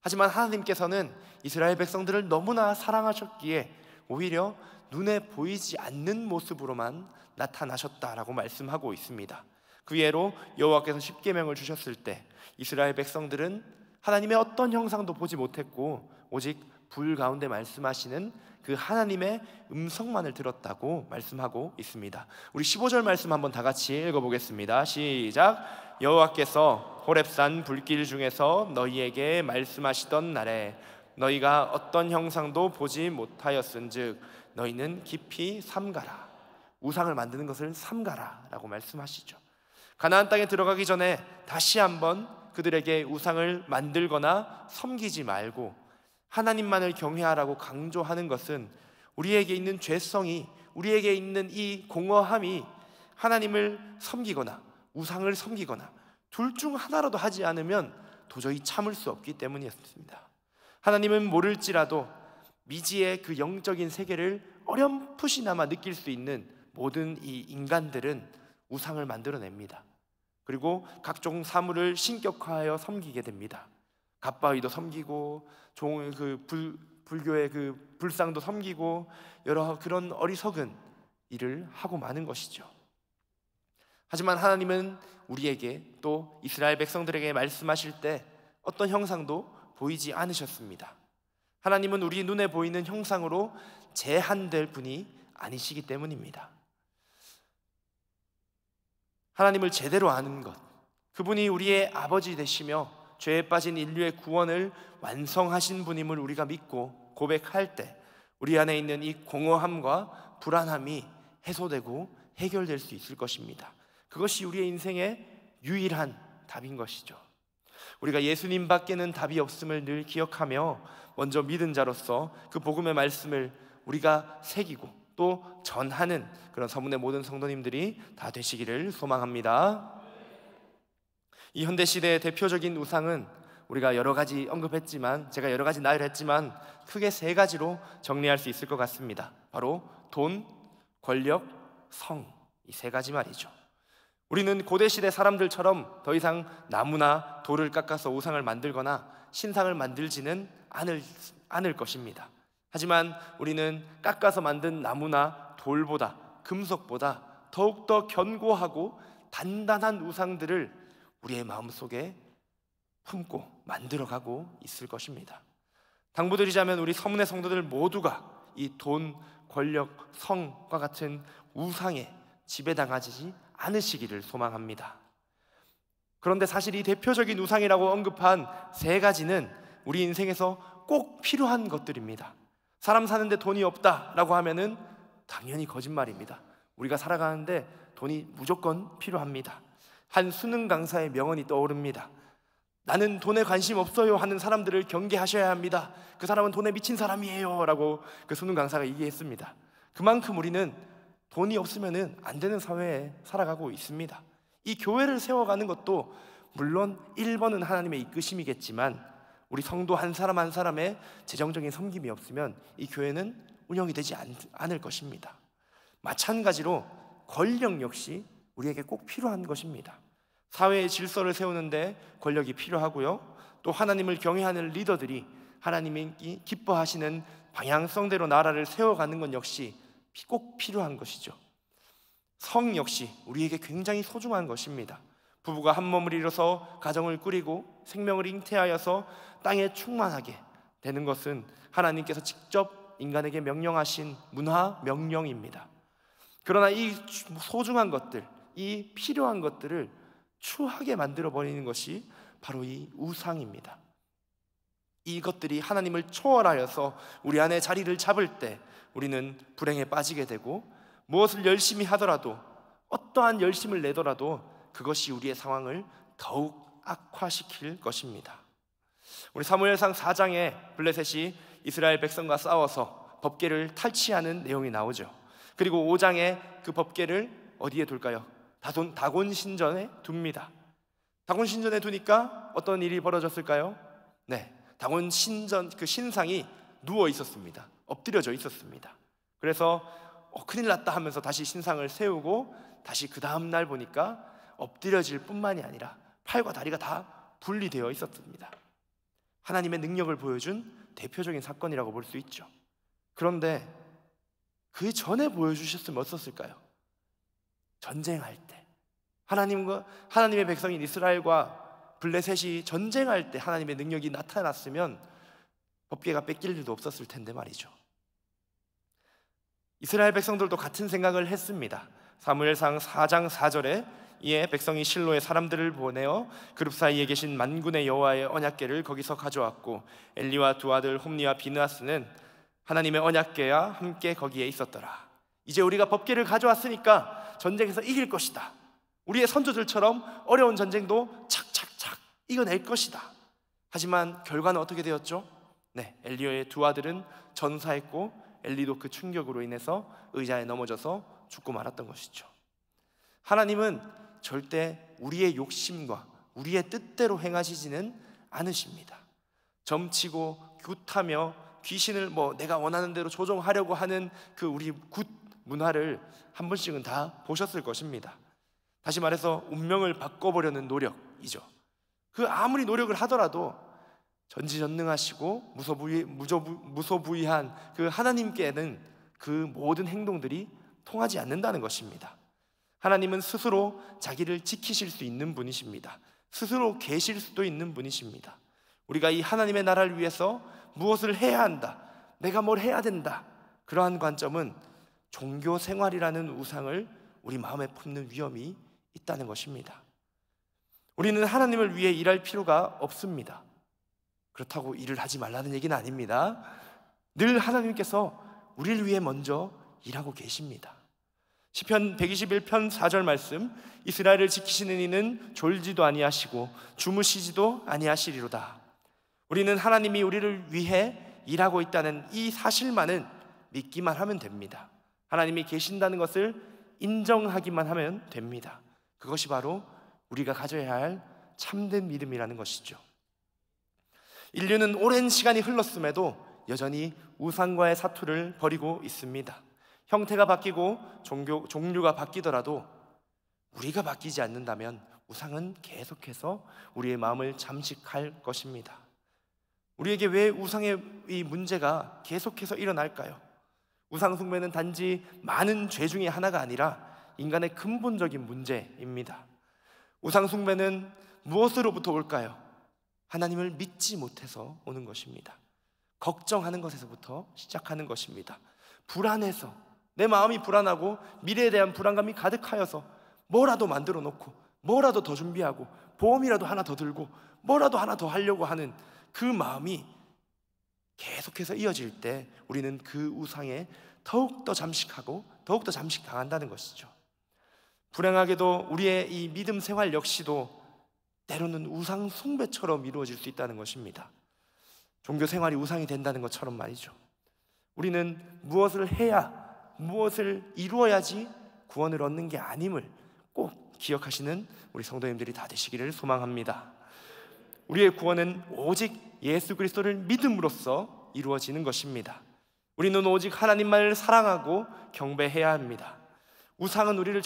하지만 하나님께서는 이스라엘 백성들을 너무나 사랑하셨기에 오히려 눈에 보이지 않는 모습으로만 나타나셨다라고 말씀하고 있습니다. 그 예로 여호와께서 십계명을 주셨을 때 이스라엘 백성들은 하나님의 어떤 형상도 보지 못했고 오직 불 가운데 말씀하시는 그 하나님의 음성만을 들었다고 말씀하고 있습니다. 우리 15절 말씀 한번 다 같이 읽어보겠습니다. 시작. 여호와께서 호렙산 불길 중에서 너희에게 말씀하시던 날에 너희가 어떤 형상도 보지 못하였은즉 너희는 깊이 삼가라. 우상을 만드는 것을 삼가라 라고 말씀하시죠. 가나안 땅에 들어가기 전에 다시 한번 그들에게 우상을 만들거나 섬기지 말고 하나님만을 경외하라고 강조하는 것은 우리에게 있는 죄성이, 우리에게 있는 이 공허함이 하나님을 섬기거나 우상을 섬기거나 둘 중 하나라도 하지 않으면 도저히 참을 수 없기 때문이었습니다. 하나님은 모를지라도 미지의 그 영적인 세계를 어렴풋이나마 느낄 수 있는 모든 이 인간들은 우상을 만들어냅니다. 그리고 각종 사물을 신격화하여 섬기게 됩니다. 갓바위도 섬기고 불교의 그 불상도 섬기고 여러 그런 어리석은 일을 하고 마는 것이죠. 하지만 하나님은 우리에게 또 이스라엘 백성들에게 말씀하실 때 어떤 형상도 보이지 않으셨습니다. 하나님은 우리 눈에 보이는 형상으로 제한될 분이 아니시기 때문입니다. 하나님을 제대로 아는 것, 그분이 우리의 아버지 되시며 죄에 빠진 인류의 구원을 완성하신 분임을 우리가 믿고 고백할 때 우리 안에 있는 이 공허함과 불안함이 해소되고 해결될 수 있을 것입니다. 그것이 우리의 인생의 유일한 답인 것이죠. 우리가 예수님 밖에는 답이 없음을 늘 기억하며 먼저 믿은 자로서 그 복음의 말씀을 우리가 새기고 또 전하는 그런 서문의 모든 성도님들이 다 되시기를 소망합니다. 이 현대시대의 대표적인 우상은 우리가 여러 가지 언급했지만, 제가 여러 가지 나열했지만 크게 세 가지로 정리할 수 있을 것 같습니다. 바로 돈, 권력, 성, 이 세 가지 말이죠. 우리는 고대시대 사람들처럼 더 이상 나무나 돌을 깎아서 우상을 만들거나 신상을 만들지는 않을 것입니다. 하지만 우리는 깎아서 만든 나무나 돌보다, 금속보다 더욱더 견고하고 단단한 우상들을 우리의 마음속에 품고 만들어가고 있을 것입니다. 당부드리자면 우리 서문의 성도들 모두가 이 돈, 권력, 성과 같은 우상에 지배당하지 않으시기를 소망합니다. 그런데 사실 이 대표적인 우상이라고 언급한 세 가지는 우리 인생에서 꼭 필요한 것들입니다. 사람 사는데 돈이 없다라고 하면은 당연히 거짓말입니다. 우리가 살아가는데 돈이 무조건 필요합니다. 한 수능 강사의 명언이 떠오릅니다. 나는 돈에 관심 없어요 하는 사람들을 경계하셔야 합니다. 그 사람은 돈에 미친 사람이에요 라고 그 수능 강사가 얘기했습니다. 그만큼 우리는 돈이 없으면 안 되는 사회에 살아가고 있습니다. 이 교회를 세워가는 것도 물론 1번은 하나님의 이끄심이겠지만 우리 성도 한 사람 한 사람의 재정적인 섬김이 없으면 이 교회는 운영이 되지 않을 것입니다. 마찬가지로 권력 역시 우리에게 꼭 필요한 것입니다. 사회의 질서를 세우는데 권력이 필요하고요, 또 하나님을 경외하는 리더들이 하나님이 기뻐하시는 방향성대로 나라를 세워가는 것 역시 꼭 필요한 것이죠. 성 역시 우리에게 굉장히 소중한 것입니다. 부부가 한 몸을 이뤄서 가정을 꾸리고 생명을 잉태하여서 땅에 충만하게 되는 것은 하나님께서 직접 인간에게 명령하신 문화 명령입니다. 그러나 이 소중한 것들, 이 필요한 것들을 추하게 만들어버리는 것이 바로 이 우상입니다. 이것들이 하나님을 초월하여서 우리 안에 자리를 잡을 때 우리는 불행에 빠지게 되고, 무엇을 열심히 하더라도, 어떠한 열심을 내더라도 그것이 우리의 상황을 더욱 악화시킬 것입니다. 우리 사무엘상 4장에 블레셋이 이스라엘 백성과 싸워서 법궤를 탈취하는 내용이 나오죠. 그리고 5장에 그 법궤를 어디에 둘까요? 다곤 신전에 둡니다. 다곤 신전에 두니까 어떤 일이 벌어졌을까요? 네, 다곤 신전 그 신상이 누워 있었습니다. 엎드려져 있었습니다. 그래서 큰일 났다 하면서 다시 신상을 세우고 다시 그 다음 날 보니까 엎드려질 뿐만이 아니라 팔과 다리가 다 분리되어 있었습니다. 하나님의 능력을 보여준 대표적인 사건이라고 볼 수 있죠. 그런데 그 전에 보여주셨으면 어떻을까요? 전쟁할 때 하나님의 백성인 이스라엘과 블레셋이 전쟁할 때 하나님의 능력이 나타났으면 법궤가 뺏길 일도 없었을 텐데 말이죠. 이스라엘 백성들도 같은 생각을 했습니다. 사무엘상 4장 4절에 이에 백성이 실로에 사람들을 보내어 그룹 사이에 계신 만군의 여호와의 언약궤를 거기서 가져왔고 엘리와 두 아들 홈니와 비느하스는 하나님의 언약궤와 함께 거기에 있었더라. 이제 우리가 법궤를 가져왔으니까 전쟁에서 이길 것이다. 우리의 선조들처럼 어려운 전쟁도 착착착 이겨낼 것이다. 하지만 결과는 어떻게 되었죠? 네, 엘리의 두 아들은 전사했고 엘리도 그 충격으로 인해서 의자에 넘어져서 죽고 말았던 것이죠. 하나님은 절대 우리의 욕심과 우리의 뜻대로 행하시지는 않으십니다. 점치고 굿하며 귀신을 내가 원하는 대로 조종하려고 하는 그 우리 굿 문화를 한 번씩은 다 보셨을 것입니다. 다시 말해서 운명을 바꿔보려는 노력이죠. 그 아무리 노력을 하더라도 전지전능하시고 무소부위한 그 하나님께는 그 모든 행동들이 통하지 않는다는 것입니다. 하나님은 스스로 자기를 지키실 수 있는 분이십니다. 스스로 계실 수도 있는 분이십니다. 우리가 이 하나님의 나라를 위해서 무엇을 해야 한다, 내가 뭘 해야 된다, 그러한 관점은 종교 생활이라는 우상을 우리 마음에 품는 위험이 있다는 것입니다. 우리는 하나님을 위해 일할 필요가 없습니다. 그렇다고 일을 하지 말라는 얘기는 아닙니다. 늘 하나님께서 우리를 위해 먼저 일하고 계십니다. 시편 121편 4절 말씀, 이스라엘을 지키시는 이는 졸지도 아니하시고 주무시지도 아니하시리로다. 우리는 하나님이 우리를 위해 일하고 있다는 이 사실만은 믿기만 하면 됩니다. 하나님이 계신다는 것을 인정하기만 하면 됩니다. 그것이 바로 우리가 가져야 할 참된 믿음이라는 것이죠. 인류는 오랜 시간이 흘렀음에도 여전히 우상과의 사투를 벌이고 있습니다. 형태가 바뀌고 종류가 바뀌더라도 우리가 바뀌지 않는다면 우상은 계속해서 우리의 마음을 잠식할 것입니다. 우리에게 왜 우상의 이 문제가 계속해서 일어날까요? 우상 숭배는 단지 많은 죄 중에 하나가 아니라 인간의 근본적인 문제입니다. 우상 숭배는 무엇으로부터 올까요? 하나님을 믿지 못해서 오는 것입니다. 걱정하는 것에서부터 시작하는 것입니다. 불안해서, 내 마음이 불안하고 미래에 대한 불안감이 가득하여서 뭐라도 만들어 놓고 뭐라도 더 준비하고 보험이라도 하나 더 들고 뭐라도 하나 더 하려고 하는 그 마음이 계속해서 이어질 때 우리는 그 우상에 더욱더 잠식하고 더욱더 잠식당한다는 것이죠. 불행하게도 우리의 이 믿음 생활 역시도 때로는 우상 숭배처럼 이루어질 수 있다는 것입니다. 종교 생활이 우상이 된다는 것처럼 말이죠. 우리는 무엇을 해야, 무엇을 이루어야지 구원을 얻는 게 아님을 꼭 기억하시는 우리 성도님들이 다 되시기를 소망합니다. 우리의 구원은 오직 예수 그리스도를 믿음으로써 이루어지는 것입니다. 우리는 오직 하나님만을 사랑하고 경배해야 합니다. 우상은 우리를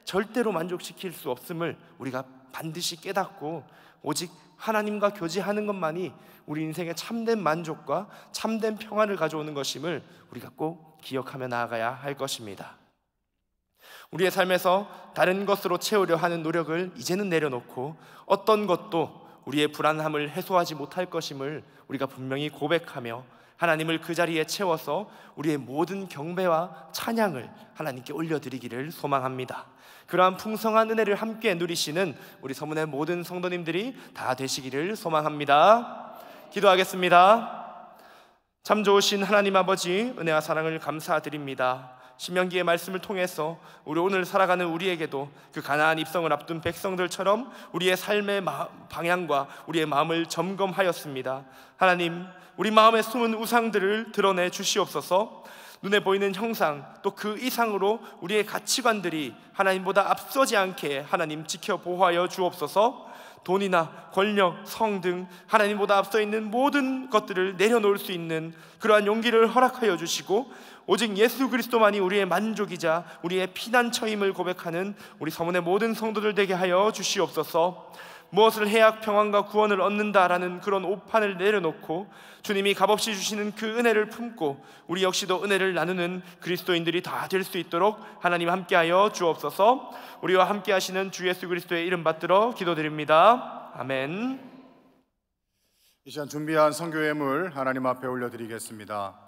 절대로 만족시킬 수 없음을 우리가 반드시 깨닫고 오직 하나님과 교제하는 것만이 우리 인생의 참된 만족과 참된 평안을 가져오는 것임을 우리가 꼭 기억하며 나아가야 할 것입니다. 우리의 삶에서 다른 것으로 채우려 하는 노력을 이제는 내려놓고 어떤 것도 우리의 불안함을 해소하지 못할 것임을 우리가 분명히 고백하며 하나님을 그 자리에 채워서 우리의 모든 경배와 찬양을 하나님께 올려드리기를 소망합니다. 그러한 풍성한 은혜를 함께 누리시는 우리 서문의 모든 성도님들이 다 되시기를 소망합니다. 기도하겠습니다. 참 좋으신 하나님 아버지, 은혜와 사랑을 감사드립니다. 신명기의 말씀을 통해서 우리 오늘 살아가는 우리에게도 그 가나안 입성을 앞둔 백성들처럼 우리의 삶의 방향과 우리의 마음을 점검하였습니다. 하나님, 우리 마음에 숨은 우상들을 드러내 주시옵소서. 눈에 보이는 형상 또 그 이상으로 우리의 가치관들이 하나님보다 앞서지 않게 하나님 지켜 보호하여 주옵소서. 돈이나 권력, 성 등 하나님보다 앞서 있는 모든 것들을 내려놓을 수 있는 그러한 용기를 허락하여 주시고 오직 예수 그리스도만이 우리의 만족이자 우리의 피난처임을 고백하는 우리 서문의 모든 성도들 되게 하여 주시옵소서. 무엇을 해야 평안과 구원을 얻는다라는 그런 오판을 내려놓고 주님이 값없이 주시는 그 은혜를 품고 우리 역시도 은혜를 나누는 그리스도인들이 다 될 수 있도록 하나님 함께하여 주옵소서. 우리와 함께 하시는 주 예수 그리스도의 이름 받들어 기도드립니다. 아멘. 이 시간 준비한 선교 예물 하나님 앞에 올려드리겠습니다.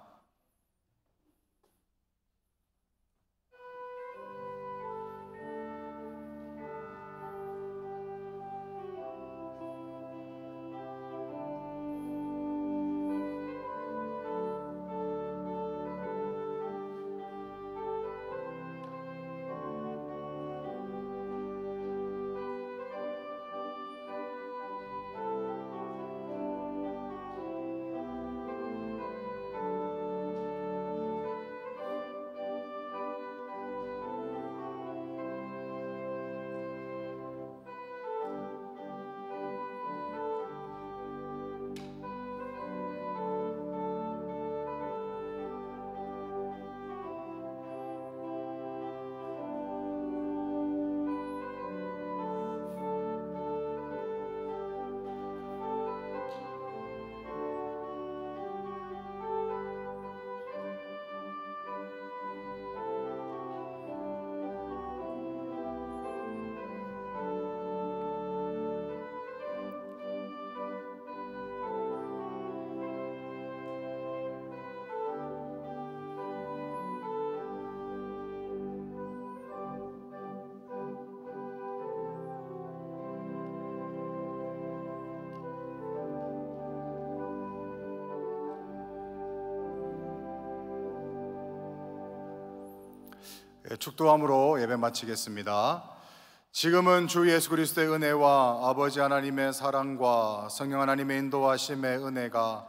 축도함으로 예배 마치겠습니다. 지금은 주 예수 그리스도의 은혜와 아버지 하나님의 사랑과 성령 하나님의 인도하심의 은혜가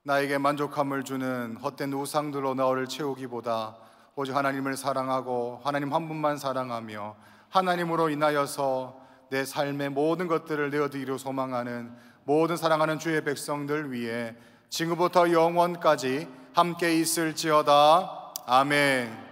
나에게 만족함을 주는 헛된 우상들로 나를 채우기보다 오직 하나님을 사랑하고 하나님 한 분만 사랑하며 하나님으로 인하여서 내 삶의 모든 것들을 내어드리기로 소망하는 모든 사랑하는 주의 백성들 위해 지금부터 영원까지 함께 있을지어다. 아멘.